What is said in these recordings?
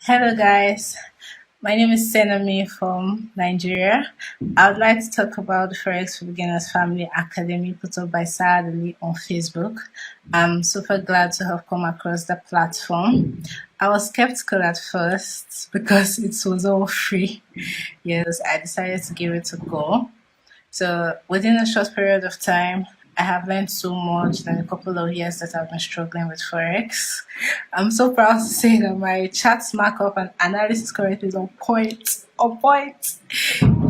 Hello, guys. My name is Senami from Nigeria. I would like to talk about the Forex for Beginners Family Academy put up by Sarah Lee on Facebook. I'm super glad to have come across the platform. I was skeptical at first because it was all free. Yes, I decided to give it a go. So within a short period of time, I have learned so much than a couple of years that I've been struggling with Forex. I'm so proud to say that my charts markup and analysis currently is on point. On point.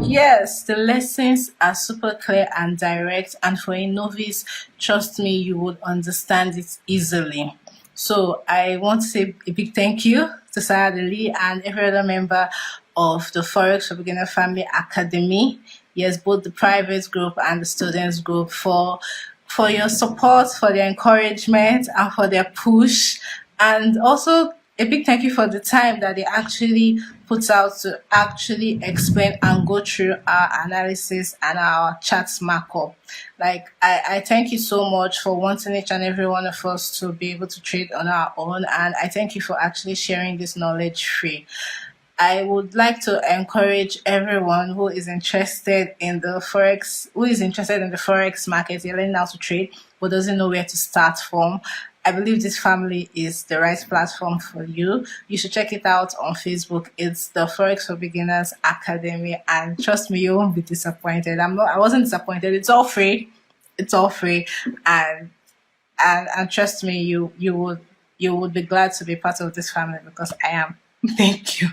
Yes, the lessons are super clear and direct, and for a novice, trust me, you would understand it easily. So I want to say a big thank you to Sarah Lee and every other member of the Forex for Beginner Family Academy. Yes, both the private group and the students group for your support, for their encouragement, and for their push, and also a big thank you for the time that they actually put out to actually explain and go through our analysis and our charts markup. Like I thank you so much for wanting each and every one of us to be able to trade on our own, and I thank you for actually sharing this knowledge free. I would like to encourage everyone who is interested in the forex market, you're learning how to trade, but doesn't know where to start from. I believe this family is the right platform for you. You should check it out on Facebook. It's the Forex for Beginners Academy, and trust me, you won't be disappointed. I wasn't disappointed. It's all free. It's all free, and and trust me, you would be glad to be part of this family because I am. Thank you.